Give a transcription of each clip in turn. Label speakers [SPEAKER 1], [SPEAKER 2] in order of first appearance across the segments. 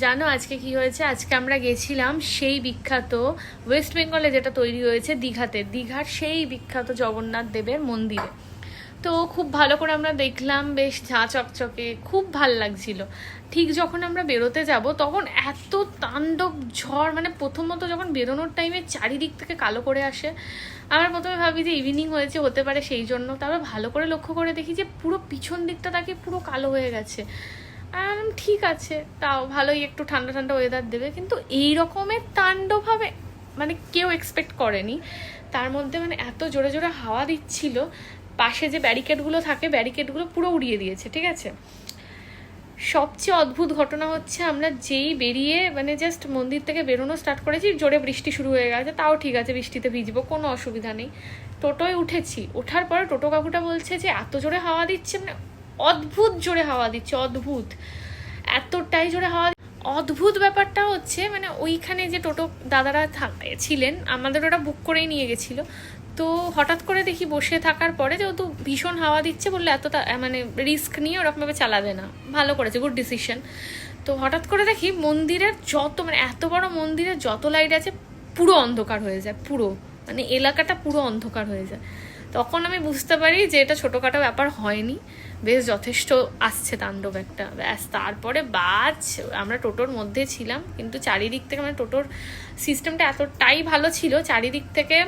[SPEAKER 1] জানো আজকে কি হয়েছে? আজকে আমরা গেছিলাম সেই বিখ্যাত ওয়েস্ট বেঙ্গলে যেটা তৈরি হয়েছে দীঘাতে, দীঘার সেই বিখ্যাত জগন্নাথ দেবের মন্দিরে। তো খুব ভালো করে আমরা দেখলাম, বেশ ঝাঁ চকচকে, খুব ভাল লাগছিল। ঠিক যখন আমরা বেরোতে যাব তখন এত তাণ্ডব ঝড়, মানে প্রথমত যখন বেরোনোর টাইমে চারিদিক থেকে কালো করে আসে। আমরা প্রথমে ভাবি যে ইভিনিং হয়েছে, হতে পারে সেই জন্য। তারপর ভালো করে লক্ষ্য করে দেখি যে পুরো পিছন দিকটা তাকে পুরো কালো হয়ে গেছে। আর ঠিক আছে, তাও ভালোই, একটু ঠান্ডা ঠান্ডা ওয়েদার দেবে, কিন্তু এই রকমের তাণ্ডব হবে মানে কেউ এক্সপেক্ট করেনি। তার মধ্যে মানে এত জোরে জোরে হাওয়া দিচ্ছিল, পাশে যে ব্যারিকেডগুলো থাকে ব্যারিকেডগুলো পুরো উড়িয়ে দিয়েছে। ঠিক আছে, সবচেয়ে অদ্ভুত ঘটনা হচ্ছে আমরা যেই বেরিয়ে মানে জাস্ট মন্দির থেকে বেরোনো স্টার্ট করেছি, জোরে বৃষ্টি শুরু হয়ে গেছে। তাও ঠিক আছে, বৃষ্টিতে ভিজবো, কোনো অসুবিধা নেই। টোটোয় উঠেছি, ওঠার পরে টোটো কাকুটা বলছে যে এত জোরে হাওয়া দিচ্ছে, মানে অদ্ভুত জোরে হাওয়া দিচ্ছে, অদ্ভুত, এতটাই জোরে হাওয়া। অদ্ভুত ব্যাপারটা হচ্ছে মানে ওইখানে যে টোটো দাদারা ছিলেন, আমাদের ওটা বুক করেই নিয়ে গেছিলো। তো হঠাৎ করে দেখি বসে থাকার পরে যেহেতু ভীষণ হাওয়া দিচ্ছে, বললে এত মানে রিস্ক নিয়ে ওরকমভাবে চালাবে না, ভালো করেছে, গুড ডিসিশন। তো হঠাৎ করে দেখি মন্দিরের যত মানে এত বড় মন্দিরের যত লাইট আছে পুরো অন্ধকার হয়ে যায়, পুরো মানে এলাকাটা পুরো অন্ধকার হয়ে যায়। তখন আমি বুঝতে পারি যে এটা ছোটোখাটো ব্যাপার হয়নি, বেশ যথেষ্ট আসছে তাণ্ডব একটা। ব্যাস তারপরে আমরা টোটোর মধ্যে ছিলাম, কিন্তু চারিদিক থেকে মানে টোটোর সিস্টেমটা এতটাই ভালো ছিল, চারিদিক থেকে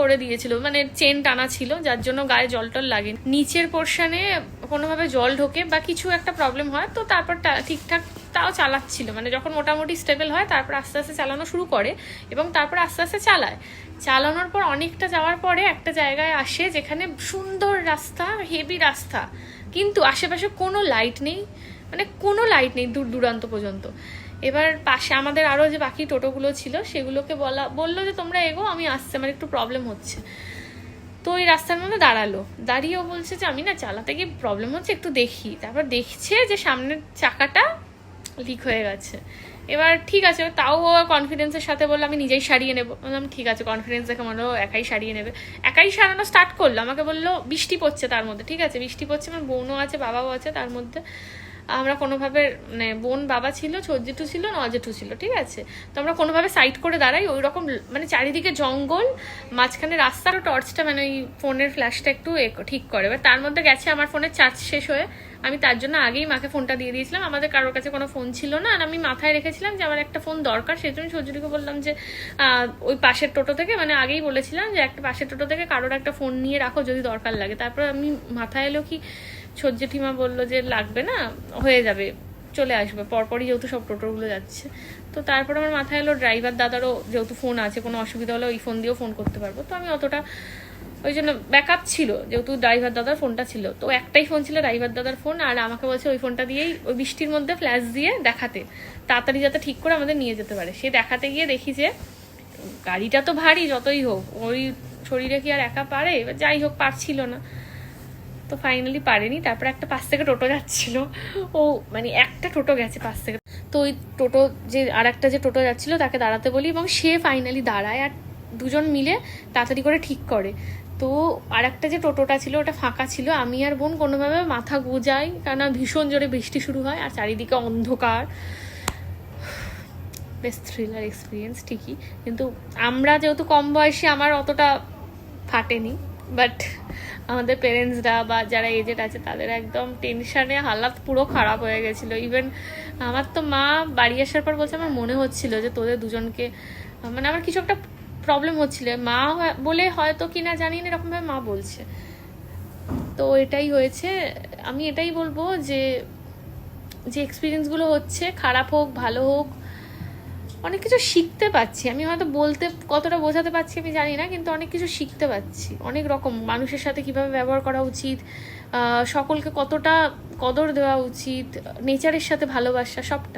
[SPEAKER 1] করে দিয়েছিল, মানে চেন টানা ছিল, যার জন্য গায়ে জল টল লাগে। নিচের পোর্শনে কোনোভাবে জল ঢোকে বা কিছু একটা প্রবলেম হয়, তো তারপর ঠিকঠাক তাও চালাচ্ছিল, মানে যখন মোটামুটি স্টেবল হয় তারপর আস্তে আস্তে চালানো শুরু করে, এবং তারপর আস্তে আস্তে চালায়। চালানোর পর অনেকটা যাওয়ার পরে একটা জায়গায় আসে যেখানে সুন্দর রাস্তা, হেভি রাস্তা, কিন্তু আশেপাশে কোনো লাইট নেই, মানে কোনো লাইট নেই দূর দূরান্ত পর্যন্ত। এবার পাশে আমাদের আরও যে বাকি টোটোগুলো ছিল সেগুলোকে বললো যে তোমরা এগো, আমি আসছি, আমার একটু প্রবলেম হচ্ছে। তো ওই রাস্তার মধ্যে দাঁড়ালো, দাঁড়িয়েও বলছে যে আমি না চালাতে গিয়ে প্রবলেম হচ্ছে, একটু দেখি। তারপর দেখছে যে সামনের চাকাটা লিক হয়ে গেছে। এবার ঠিক আছে, তাও ও কনফিডেন্সের সাথে বললো আমি নিজেই সারিয়ে নেবো। বললাম ঠিক আছে, কনফিডেন্স দেখে মনে হলো একাই সারিয়ে নেবে। একাই সারানো স্টার্ট করলো, আমাকে বললো বৃষ্টি পড়ছে তার মধ্যে। ঠিক আছে, বৃষ্টি পড়ছে, আমার বোনও আছে বাবাও আছে তার মধ্যে। আমরা কোনোভাবে মানে বোন বাবা ছিল, ছোটজেঠু ছিল, নজেঠু ছিল, ঠিক আছে। তো আমরা কোনোভাবে সাইড করে দাঁড়াই, ওই রকম মানে চারিদিকে জঙ্গল, মাঝখানে রাস্তার টর্চটা মানে ওই ফোনের ফ্ল্যাশটা একটু ঠিক করে। এবার তার মধ্যে গেছে আমার ফোনের চার্জ শেষ হয়ে, আমি তার জন্য আগেই মাকে ফোনটা দিয়ে দিয়েছিলাম, আমাদের কারোর কাছে কোনো ফোন ছিল না, আর আমি মাথায় রেখেছিলাম যে আমার একটা ফোন দরকার। সেই জন্য ছোটজুটিকে বললাম যে ওই পাশের টোটো থেকে, মানে আগেই বলেছিলাম যে একটা পাশের টোটো থেকে কারোর একটা ফোন নিয়ে রাখো যদি দরকার লাগে। তারপর আমি মাথায় এলো কি, ছোট জেঠিমা বললো যে লাগবে না, হয়ে যাবে, চলে আসবে, পরপরই যেহেতু সব টোটোগুলো যাচ্ছে। তো তারপর আমার মাথায় এলো ড্রাইভার দাদারও যেহেতু ফোন আছে, কোনো অসুবিধা হলে ওই ফোন দিয়েও ফোন করতে পারবো। তো আমি অতটা ওই জন্য ব্যাকআপ ছিল, যেহেতু ড্রাইভার দাদার ফোনটা ছিল, তো একটাই ফোন ছিল ড্রাইভার দাদার ফোন। আর আমাকে বলছে ওই ফোনটা দিয়েই ওই বৃষ্টির মধ্যে ফ্ল্যাশ দিয়ে দেখাতে, তাড়াতাড়ি যাতে ঠিক করে আমাদের নিয়ে যেতে পারে। সে দেখাতে গিয়ে দেখি যে গাড়িটা তো ভারী, যতই হোক ওই শরীরে কি আর একা পারে, যাই হোক পারছিল না, তো ফাইনালি পারেনি। তারপর একটা পাশ থেকে টোটো যাচ্ছিল, ও মানে একটা টোটো গেছে পাশ থেকে, তো ওই টোটো যে আর একটা যে টোটো যাচ্ছিল তাকে দাঁড়াতে বলি, এবং সে ফাইনালি দাঁড়ায়, আর দুজন মিলে তাড়াতাড়ি করে ঠিক করে। তো আর একটা যে টোটোটা ছিল ওটা ফাঁকা ছিল, আমি আর বোন কোনোভাবে মাথা গোজাই, কারণ ভীষণ জোরে বৃষ্টি শুরু হয় আর চারিদিকে অন্ধকার। বেশ থ্রিলার এক্সপিরিয়েন্স ঠিকই, কিন্তু আমরা যেহেতু কম বয়সী আমার অতটা ফাটেনি, বাট আমাদের পেরেন্টসরা বা যারা এজেড আছে তাদের একদম টেনশানে হালাত পুরো খারাপ হয়ে গেছিলো। ইভেন আমার তো মা বাড়ি আসার পর বলছে আমার মনে হচ্ছিল যে তোদের দুজনকে মানে আমার কিছু একটা প্রবলেম হচ্ছিল, মা বলে হয়তো কিনা জানি না, এরকমভাবে মা বলছে। তো এটাই হয়েছে। আমি এটাই বলবো যে যে এক্সপিরিয়েন্সগুলো হচ্ছে, খারাপ হোক ভালো হোক, অনেক কিছু শিখতে পাচ্ছি। আমি হয়তো বলতে কতটা বোঝাতে পারছি আমি জানি না, কিন্তু অনেক কিছু শিখতে পাচ্ছি, অনেক রকম মানুষের সাথে কিভাবে ব্যবহার করা উচিত, সকলকে কতটা কদর দেওয়া উচিত, নেচারের সাথে ভালোবাসা, সবটা।